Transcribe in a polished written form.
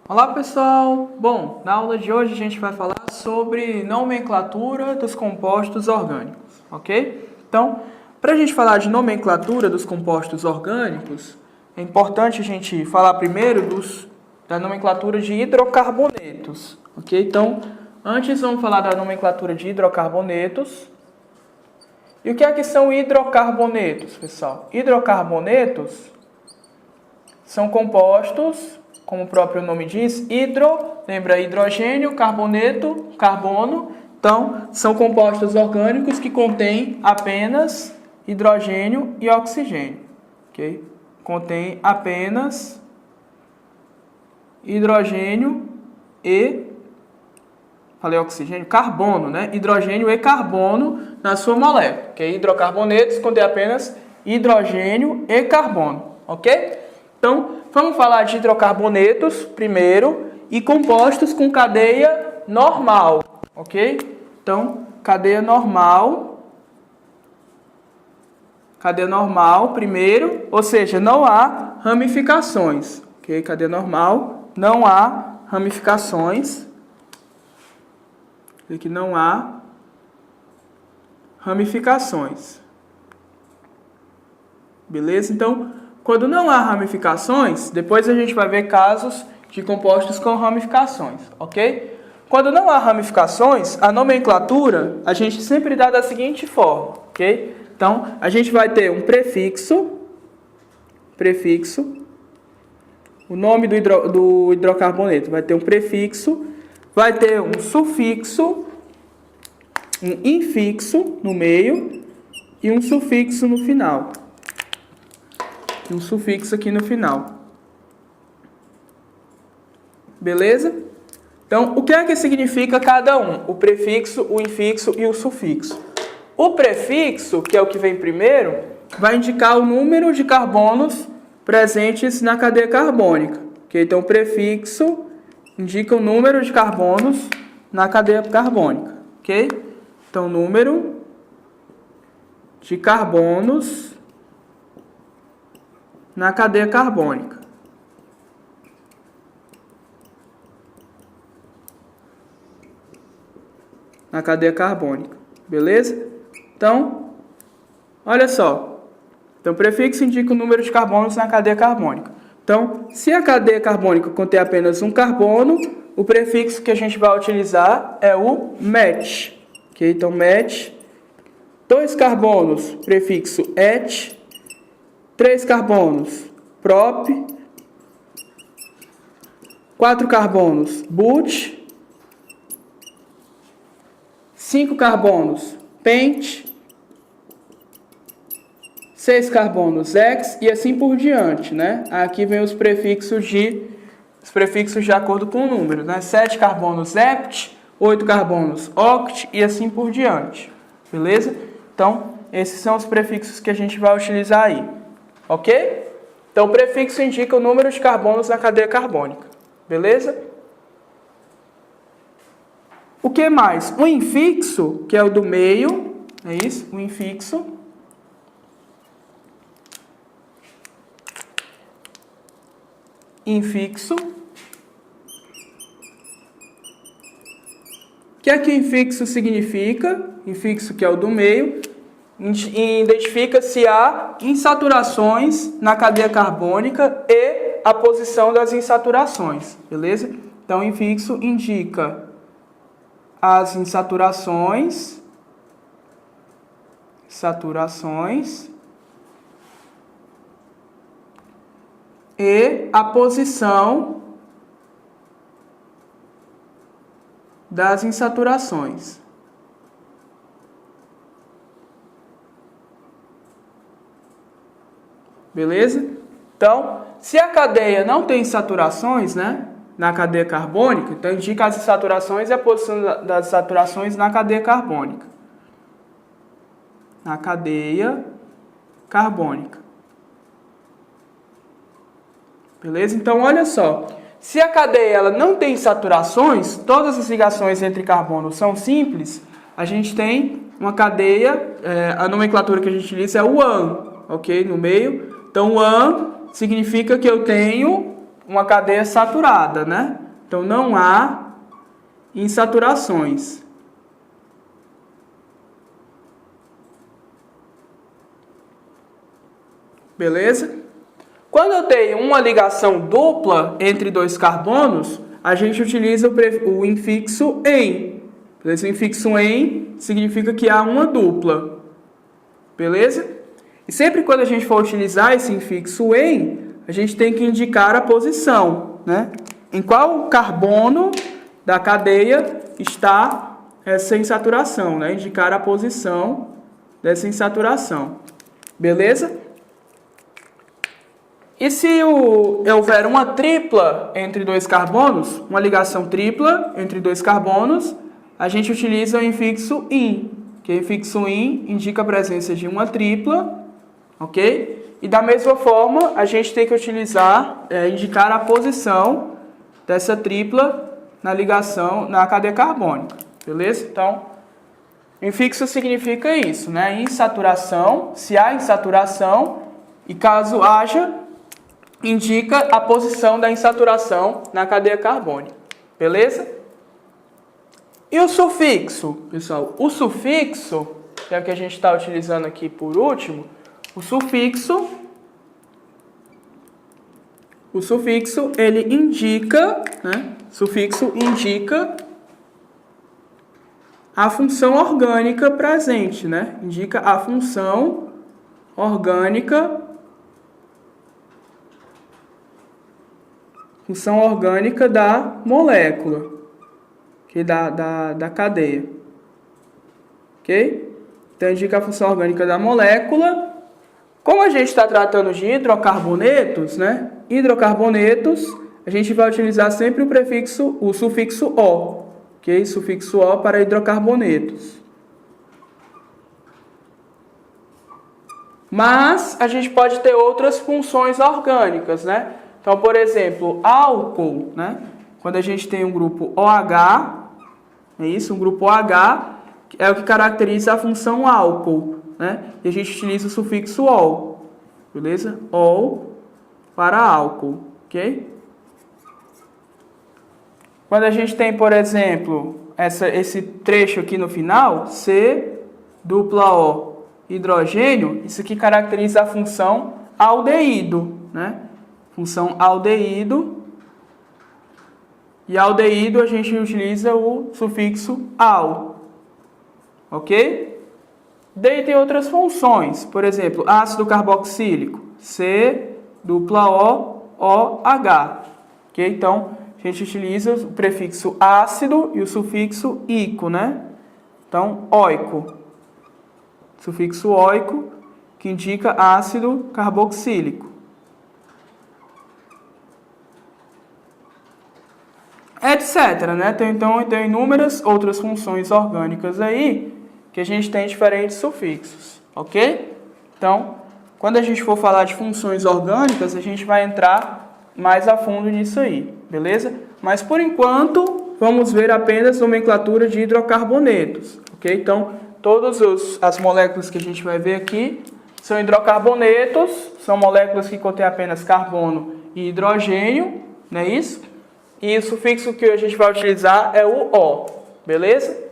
Olá pessoal! Bom, na aula de hoje a gente vai falar sobre nomenclatura dos compostos orgânicos, ok? Então, para a gente falar de nomenclatura dos compostos orgânicos, é importante a gente falar primeiro da nomenclatura de hidrocarbonetos, ok? Então, antes vamos falar da nomenclatura de hidrocarbonetos. E o que é que são hidrocarbonetos, pessoal? Hidrocarbonetos são compostos, como o próprio nome diz, lembra hidrogênio, carboneto, carbono. Então, são compostos orgânicos que contêm apenas hidrogênio e oxigênio. Ok? Contém apenas hidrogênio e... Falei oxigênio? Carbono, né? Hidrogênio e carbono na sua molécula. Ok? Hidrocarbonetos contém apenas hidrogênio e carbono. Ok? Então, vamos falar de hidrocarbonetos primeiro e compostos com cadeia normal, ok? Então, cadeia normal primeiro, ou seja, não há ramificações, ok? Cadeia normal, não há ramificações. Aqui não há ramificações. Beleza? Então, quando não há ramificações, depois a gente vai ver casos de compostos com ramificações, ok? Quando não há ramificações, a nomenclatura a gente sempre dá da seguinte forma, ok? Então, a gente vai ter um prefixo, o nome do hidrocarboneto vai ter um prefixo, vai ter um sufixo, um infixo no meio e um sufixo no final. Um sufixo aqui no final. Beleza? Então, o que é que significa cada um? O prefixo, o infixo e o sufixo. O prefixo, que é o que vem primeiro, vai indicar o número de carbonos presentes na cadeia carbônica. Okay? Então, o prefixo indica o número de carbonos na cadeia carbônica. Ok? Então, número de carbonos na cadeia carbônica. Na cadeia carbônica. Beleza? Então, olha só. Então, o prefixo indica o número de carbonos na cadeia carbônica. Então, se a cadeia carbônica contém apenas um carbono, o prefixo que a gente vai utilizar é o met. Ok? Então, met. 2 carbonos, prefixo et. 3 carbonos, prop. 4 carbonos, but. 5 carbonos, pent. 6 carbonos, ex, e assim por diante, né? Aqui vem os prefixos de acordo com o número, né? 7 carbonos, hept. 8 carbonos, oct, e assim por diante. Beleza? Então, esses são os prefixos que a gente vai utilizar aí. Ok? Então, o prefixo indica o número de carbonos na cadeia carbônica. Beleza? O que mais? O infixo, que é o do meio, é isso? O infixo. Infixo. O que é que infixo significa? Infixo, que é o do meio, identifica se há insaturações na cadeia carbônica e a posição das insaturações, beleza? Então, infixo indica as insaturações, e a posição das insaturações. Beleza? Então, se a cadeia não tem insaturações, né, na cadeia carbônica, então indica as insaturações e a posição das insaturações na cadeia carbônica. Na cadeia carbônica. Beleza? Então, olha só. Se a cadeia ela não tem insaturações, todas as ligações entre carbonos são simples, a gente tem uma cadeia, a nomenclatura que a gente utiliza é o AN, ok? No meio. Então, o AN significa que eu tenho uma cadeia saturada, né? Então, não há insaturações. Beleza? Quando eu tenho uma ligação dupla entre dois carbonos, a gente utiliza o infixo "em". Beleza? O infixo "em" significa que há uma dupla. Beleza? E sempre quando a gente for utilizar esse infixo "em", a gente tem que indicar a posição, né? Em qual carbono da cadeia está essa insaturação, né? Indicar a posição dessa insaturação. Beleza? E se houver uma tripla entre dois carbonos, uma ligação tripla entre dois carbonos, a gente utiliza o infixo "in", que o infixo "in" indica a presença de uma tripla, ok? E da mesma forma, a gente tem que utilizar, indicar a posição dessa tripla na ligação, na cadeia carbônica, beleza? Então, infixo significa isso, né? Insaturação, se há insaturação, e caso haja, indica a posição da insaturação na cadeia carbônica, beleza? E o sufixo, pessoal? O sufixo, que é o que a gente está utilizando aqui por último, o sufixo ele indica, né? Sufixo indica a função orgânica presente, né? Indica a função orgânica da molécula, okay? da cadeia. Ok? Então, indica a função orgânica da molécula. Como a gente está tratando de hidrocarbonetos, né? Hidrocarbonetos, a gente vai utilizar sempre o sufixo "o", ok? Sufixo "o" para hidrocarbonetos. Mas a gente pode ter outras funções orgânicas, né? Então, por exemplo, álcool, né? Quando a gente tem um grupo OH, é isso? Um grupo OH é o que caracteriza a função álcool, né? E a gente utiliza o sufixo "ol", beleza? "Ol" para álcool, ok? Quando a gente tem, por exemplo, esse trecho aqui no final, C-O, hidrogênio, isso aqui caracteriza a função aldeído, né? Função aldeído. E aldeído a gente utiliza o sufixo "al", ok? Daí tem outras funções, por exemplo, ácido carboxílico, C-O-OH, ok? Então, a gente utiliza o prefixo ácido e o sufixo "ico", né? Então, oico, sufixo oico, que indica ácido carboxílico. Etc, né? Então, tem inúmeras outras funções orgânicas aí que a gente tem diferentes sufixos, ok? Então, quando a gente for falar de funções orgânicas, a gente vai entrar mais a fundo nisso aí, beleza? Mas, por enquanto, vamos ver apenas nomenclatura de hidrocarbonetos, ok? Então, todas as moléculas que a gente vai ver aqui são hidrocarbonetos, são moléculas que contêm apenas carbono e hidrogênio, não é isso? E o sufixo que a gente vai utilizar é o "o", beleza?